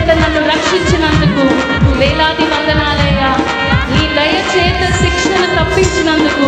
చేత నన్ను రక్షించినందుకు వేలాది వందనాలయ్యా. నీ దయ చేత శిక్షను తప్పించినందుకు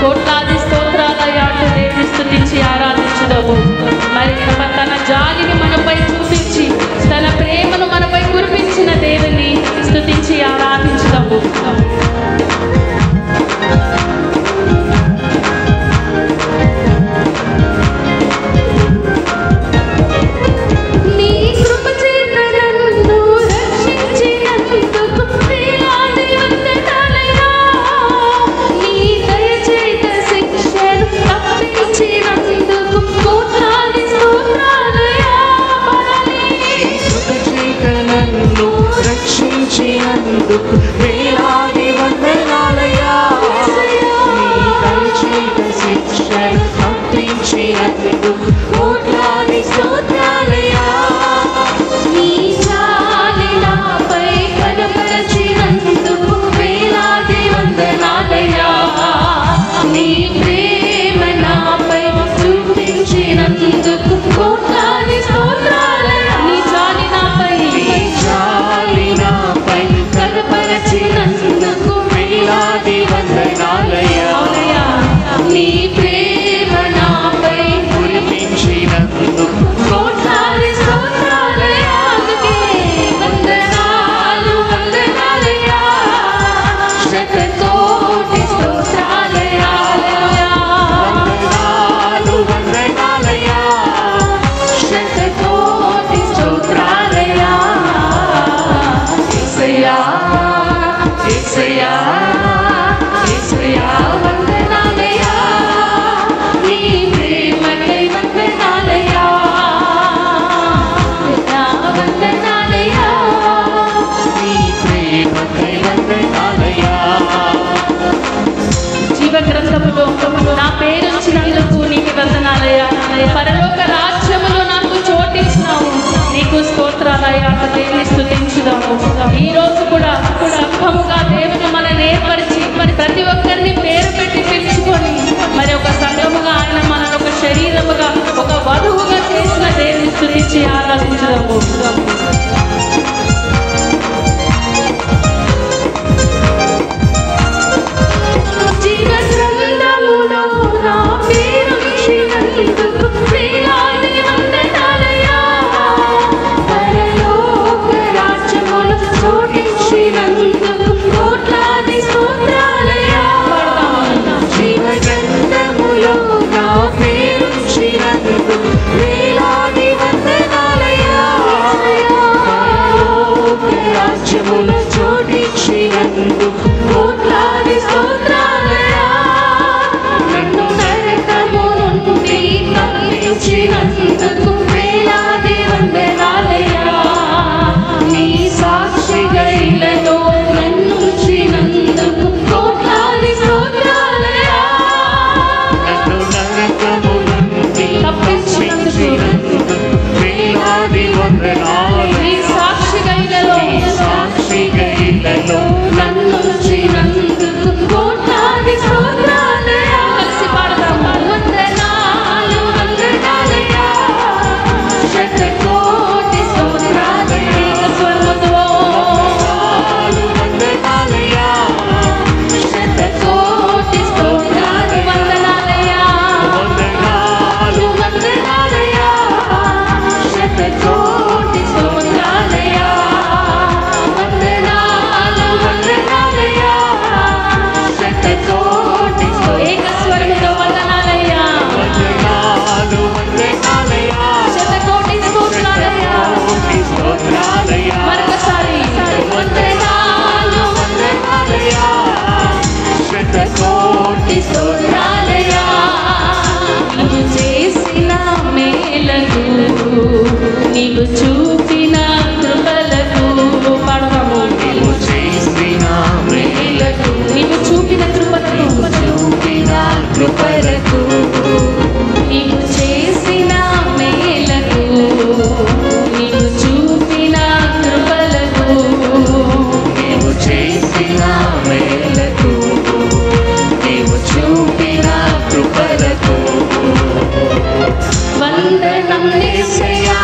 కోట్లాది స్తోత్రాలయ్యా అంటూ దేవుని స్తుతించి ఆరాధించుదాము. మరి తన జాలిని మనపై చూపించి తన ప్రేమను మనపై కురిపించిన దేవుని స్తుతించి ఆరాధించుదాము. వేలాది వందనాలయ్యా. నీ దయచేత శిక్షను తప్పించినందుకు కోట్లాది స్తోత్రాలయ్యా. నీ జాలి నాపై కనపరచినందుకు వేలాది వందనాలయ్యా. నీ ప్రేమ నాపై చూపించినందుకు కోట్లాది స్తోత్రాలయ్యా. నీ జాలి నాపై కనపరచినందుకు వేలాది వందనాలయ్యా. నీ ప్రేమ నాపై కురిపించినందుకు కోట్లాది స్తోత్రాలయ్యా. వందనాలు వందనాలయ్యా. శతకోటి స్తోత్రాలయ్యా. వందనాలు వందనాలయ్యా. శతకోటి స్తోత్రాలయ్యా. యేసయ్యా యేసయ్యా యేసయ్యా వందనాలయ్యా. నీ ప్రేమకై వందనాలయ్యా. వందనాలయ్యా. నీ ప్రేమకై వందనాలయ్యా. జీవ గ్రంథములో నా పేరు వచ్చినందుకు నీకు వందనాలయ్యా. పరలోక రాజ్యములో నాకు చోటిచ్చినావు, నీకు స్తోత్రాలయ్యా. దేవుని స్తుతించుదాము. ఈ రోజు కూడా సంఘముగా దేవుని మనల్ని ఏర్పరిచి ప్రతి ఒక్కరిని పేరు పెట్టి పిలుచుకొని మరి ఒక సంఘముగా ఆయన మనల్ని ఒక శరీరముగా ఒక వధువుగా చేసిన దేవుని స్తుతించి ఆరాధించుదాము. జీవ గ్రంథములో నా పేరు వచ్చినందుకు వేలాది వందనాలయ్యా. పరలోక రాజ్యములో చోటిచ్చినందుకు కోట్లాది స్తోత్రాలయ్యా. జీవ గ్రంథములో నా పేరు వచ్చినందుకు వేలాది వందనాలయ్యా. పరలోక రాజ్యములో చోటిచ్చినందుకు కోట్లాది స్తోత్రాలయ్యా. నన్ను నరకము నుండి తప్పించినందుకు వేలాది వందనాలయ్యా. నీ సాక్షిగా ఇళ్ళలో నన్ను ఉంచినందుకు కోట్లాది స్తోత్రాలయ్యా. నన్ను నరకము నుండి తప్పించినందుకు వేలాది వందనాలయ్యా. నీ సాక్షిగా ఇళ్ళలో నన్ను ఉంచినందుకు కోట్లాది స్తోత్రాలయ్యా. కలిసి పాడదాం. వందనాలు వందనాలయ్యా. శతకోటి స్తోత్రాలయ్యా. స్వర్గములో వందనాలయ్యా. శతకోటి స్తోత్రాలు వందనాలయ్యా. వందనాలు వందనాలయ్యా. శతకోటి స్తోత్రాలయ్యా. వందనాలు వందనాలయ్యా. శతకోటి ఏకస్వరములో వందనాలయ్యా. వందనాలు వందనాలయ్యా. శతకోటి స్తోత్రాలయ్యా. స్తోత్రాలయ్యా. మరొకసారి వందనాలు వందనాలయ్యా. శతకోటి స్తోత్రాలయ్యా. నీవు చేసిన మేలకు, నీవు చూపిన కృపలకు పాడతాము. నీవు చేసిన మేలకు, నీవు చూపిన కృపలకు, చూపిన కృపలకు, నీవు చేసిన మేలకు, నీవు చూపిన కృపలకు, నీవు చేసిన మేలకు, నీవు చూపిన కృపలకు వందనం యేసయ్యా.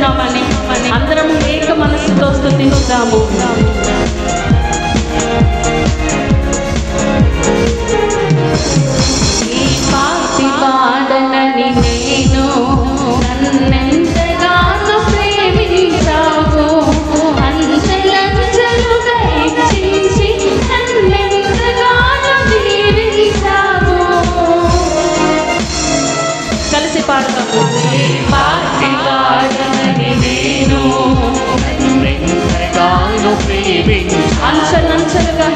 నమ్ముచున్నామని అందరం ఏక మనస్సుతో స్తుతించుదాము. ఈ పాటి వాడనని నేను నన్నెంతగానో ప్రేమించావు, అంచెలంచెలుగా హెచ్చించి నన్నెంతగానో దీవించావు. కలిసి పాడతాము. ఈ పాటి వాడనని నేను నన్నెంతగానో ప్రేమించావు, అంచెలంచెలుగా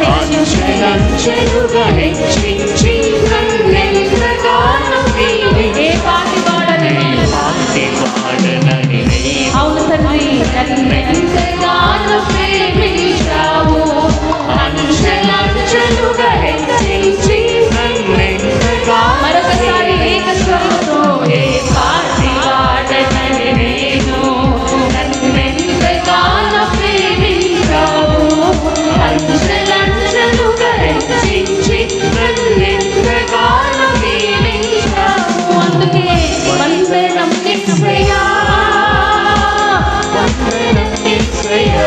హెచ్చించి నన్నెంతగానో దీవించావు. ఏ పాటి వాడనని అవును తండ్రి, నన్నెంతగానో ప్రేమించావు, అంచెలంచెలుగా హెచ్చించి మరొకసారి ఏక స్వరంతో ఏ పాటి వాడనని నేను నన్నెంతగానో ప్రేమించావు, అంచెలంచెలుగా హెచ్చించి నన్నెంతగానో దీవించావు. అందుకే వందనం యేసయ్యా, వందనం యేసయ్యా,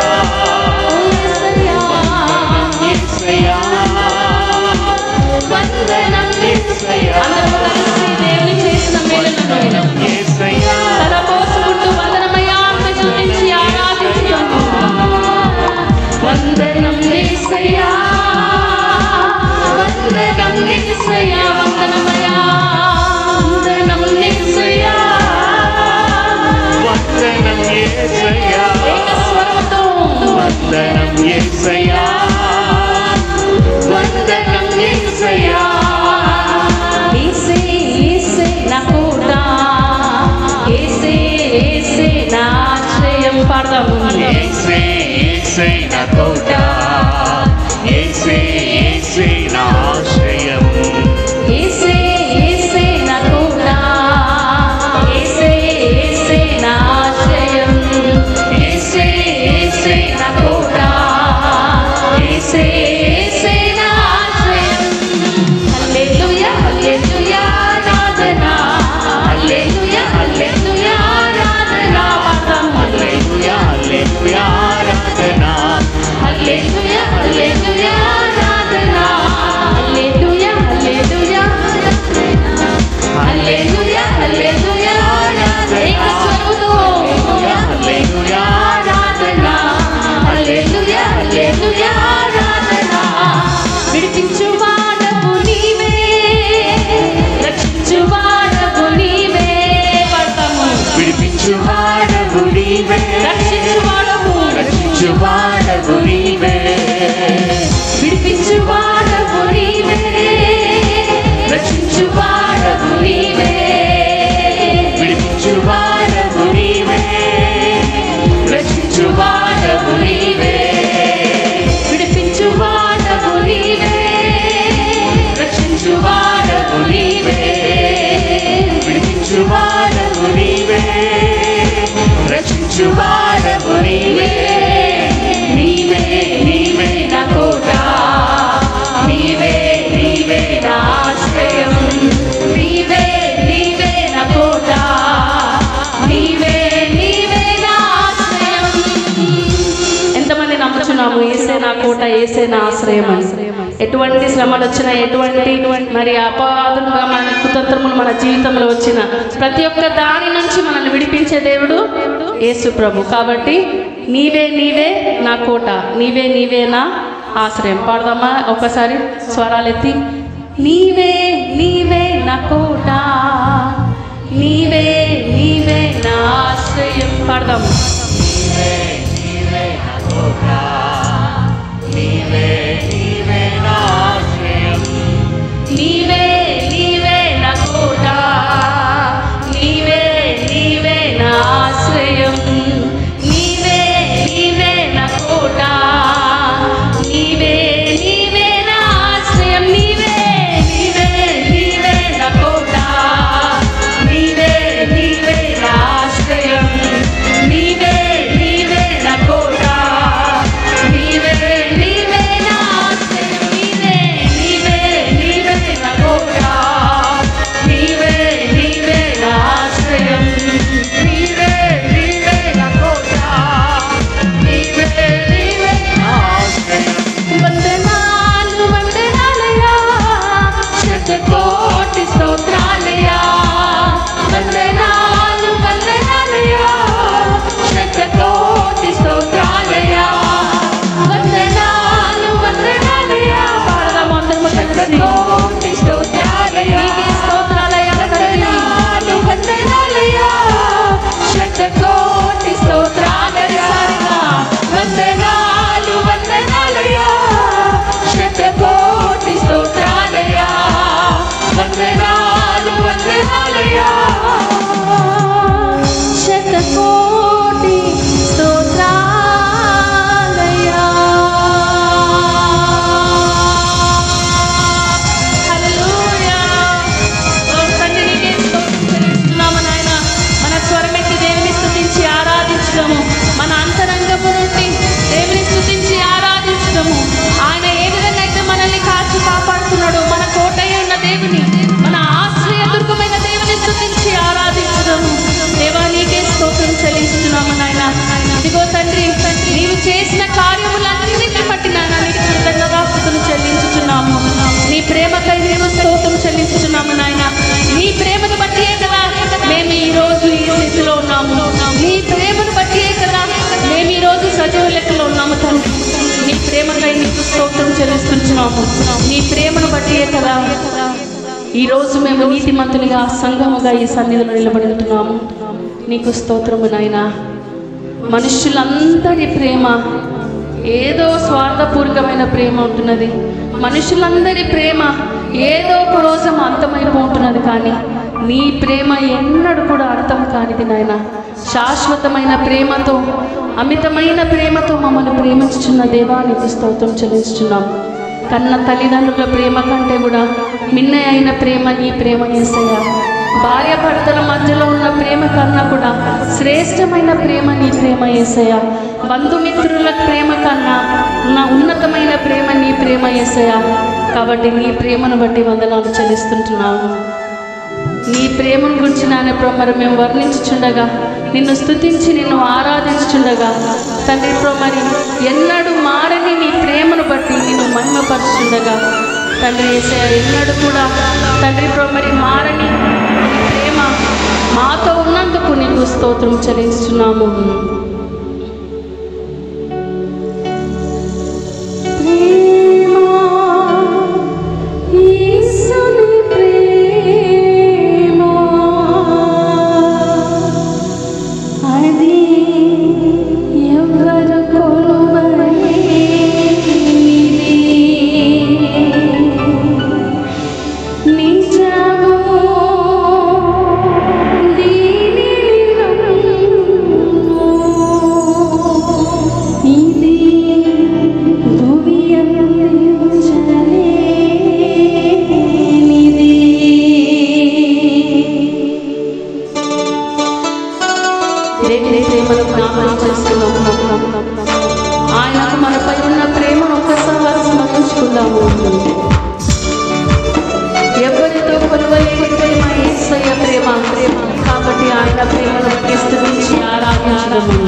వందనం యేసయ్యా. అందరూ కలిసి దేవుని చేసిన మేలులను తలపోసుకుంటూ వందనమయ్యా అంటూ స్తుతించి ఆరాధించుదాము. వందనం యేసయ్యా, వందనం యేసయ్యా, వందనమయ్యా, వందనం యేసయ్యా, వందనం యేసయ్యా, ఏక స్వరముతో వందనం యేసయ్యా, వందనం యేసయ్యా. యేసే యేసే నా కోట, యేసే యేసే నా ఆశ్రయం. పాడదాము. యేసే యేసే నా కోట, యేసే యేసే నా ఆశ్రయం. యేసే యేసే నా కోట, యేసే యేసే నా ఆశ్రయం. యేసే యేసే నా కోట, యేసే యేసే నా ఆశ్రయం. హల్లెలూయా హల్లెలూయా ఆరాధనా, హల్లెలూయా హల్లెలూయా ఆరాధనా. పాడదాము. హల్లెలూయా హల్లెలూయా ఆరాధనా, హల్లెలూయా హల్లెలూయా ఆరాధనా, హల్లెలూయా హల్లెలూయా హల్లెలూయా హల్లెలూయా ఆరాధనా. ఏక స్వరముతో హల్లెలూయా ఆరాధనా, హల్లెలూయా హల్లెలూయా ఆరాధనా. విడిపించువాడవు నీవే, రక్షించువాడవు నీవే. పాడతాము. విడిపించువాడవు నీవే, రక్షించువాడవు, రక్షించువాడవు నీవే, విడిపించువాడవు నీవే, రక్షించువాడవు నీవే, విడిపించువాడవు నీవే, రక్షించువాడవు నీవే, విడిపించువాడవు నీవే, రక్షించువాడవు నీవే, విడిపించువాడవు నీవే, రక్షించువాడవు నీవే. నీవే నీవే నా కోట, నీవే నీవే నా ఆశ్రయం, నీవే నీవే నా కోట, నీవే నీవే నా ఆశ్రయం. ఎంతమంది నమ్ముచున్నాము యేసే నా కోట, యేసే నా ఆశ్రయం అని? ఎటువంటి శ్రమలు వచ్చినా, ఎటువంటి మరి అపవాదులుగా మన కుతంత్రములు మన జీవితంలో వచ్చిన ప్రతి ఒక్క దాని నుంచి మనల్ని విడిపించే దేవుడు యేసు ప్రభు. కాబట్టి నీవే నీవే నా కోట, నీవే నీవే నా ఆశ్రయం. పాడదామా ఒకసారి స్వరాలెత్తి. నీవే నీవే నా కోట, నీవే నీవే నా ఆశ్రయం. పాడదాము. నీవే నీవే నా కోట, నీవే నీవే నా ఆశ్రయం. నీవే నీవే నా కోట, నీవే నీవే నా ఆశ్రయం. నీవే నీవే నా కోట, నీవే నీవే నా ఆశ్రయం. నీవే నీవే నీవే నా కోట, నీవే నీవే నా ఆశ్రయం. నీవే నీవే నా కోట, నీవే నీవే నా స్తోత్రం చెల్లిస్తున్నాము. నీ ప్రేమను బట్టియే కదా ఈరోజు మేము నీతిమంతులుగా సంఘముగా ఈ సన్నిధిలో నిలబడి ఉంటున్నాము. నీకు స్తోత్రము నాయనా. మనుషులందరి ప్రేమ ఏదో స్వార్థపూర్వకమైన ప్రేమ ఉంటున్నది. మనుషులందరి ప్రేమ ఏదో ఒక రోజు అంతమైపోతున్నది. కానీ నీ ప్రేమ ఎన్నడూ కూడా అర్థం కానిది నాయన. శాశ్వతమైన ప్రేమతో, అమితమైన ప్రేమతో మమ్మల్ని ప్రేమించుచున్న దేవా నీకు స్తోత్రం చెల్లిస్తున్నాం. కన్న తల్లిదండ్రుల ప్రేమ కంటే కూడా మిన్న అయిన ప్రేమ నీ ప్రేమ యేసయ్యా. భార్య భర్తల మధ్యలో ఉన్న ప్రేమ కన్నా కూడా శ్రేష్టమైన ప్రేమ నీ ప్రేమ యేసయ్యా. బంధుమిత్రుల ప్రేమ కన్నా నా ఉన్నతమైన ప్రేమ నీ ప్రేమ యేసయ్యా. కాబట్టి నీ ప్రేమను బట్టి వందనాలు చెల్లిస్తుంటున్నాము. నీ ప్రేమను గురించి నాయన మరి మేము వర్ణించుచుండగా, నిన్ను స్తుతించి నిన్ను ఆరాధించుచుండగా తండ్రి మరి ఎన్నడూ మారని నీ ప్రేమను బట్టి నిన్ను మహిమపరచుచుండగా తండ్రి యేసయ్యా ఎన్నడూ కూడా తండ్రి మరి మారని ప్రేమ మాతో ఉన్నందుకు నీకు స్తోత్రం చెల్లిస్తున్నాము. ఆయనకు మనపై ఉన్న ప్రేమను ఒక్కసారి స్మరించుకుందాము. ఎవరితో కొలువలేని ప్రేమ యేసయ్య ప్రేమ. కాబట్టి ఆయన ప్రేమను స్తుతించి ఆరాధించడము.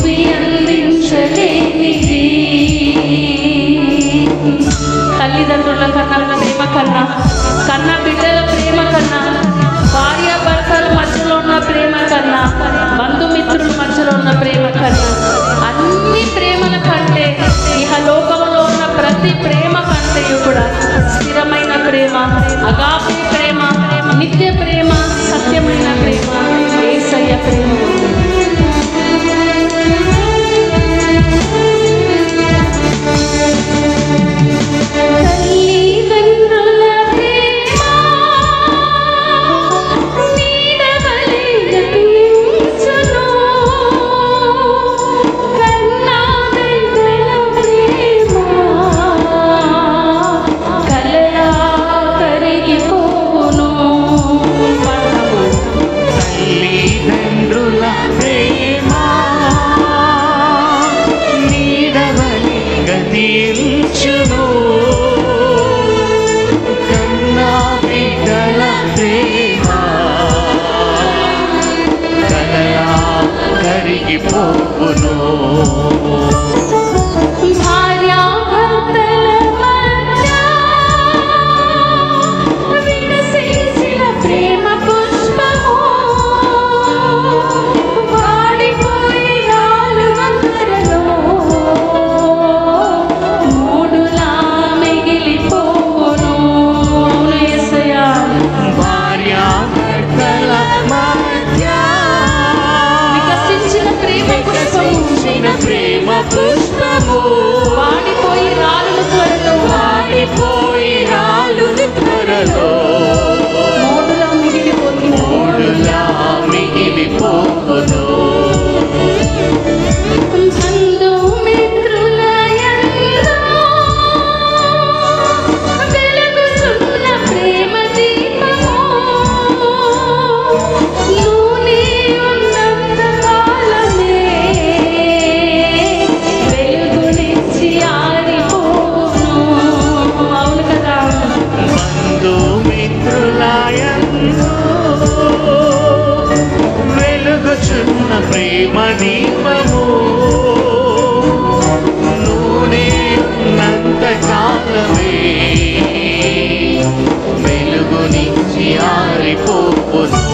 Be తొలగిపోవును. ప్రేమ పుష్పము వాడిపోయి రాలును త్వరలో, వాడిపోయి రాలును త్వరలో, మోడులా మిగిలిపోవును. ప్రేమ దీపము నూనె ఉన్నంత కాలమే వెలుగునిచ్చి ఆరిపోవును.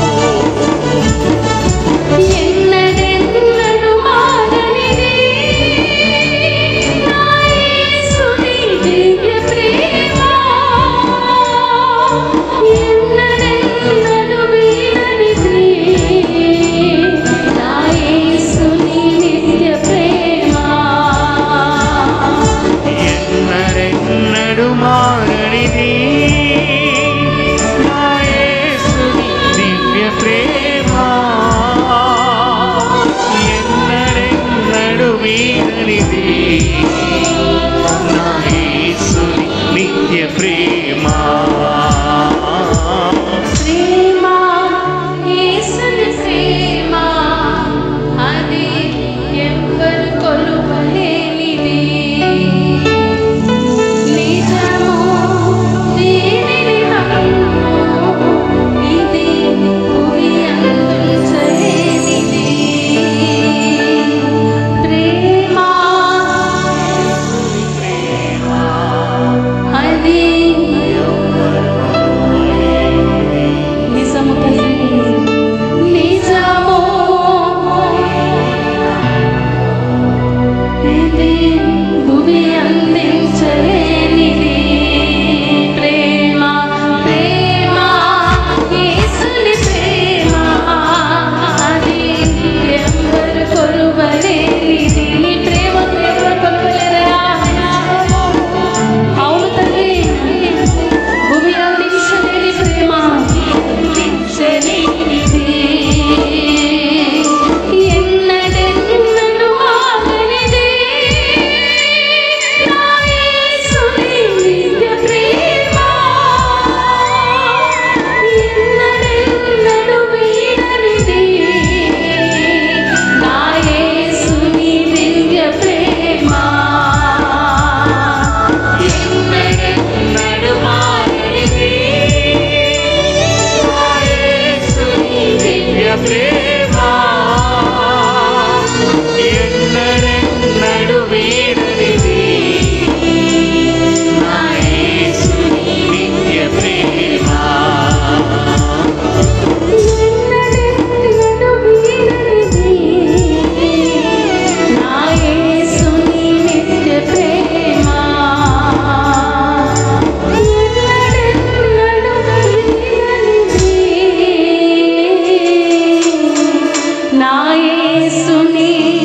నా యేసుని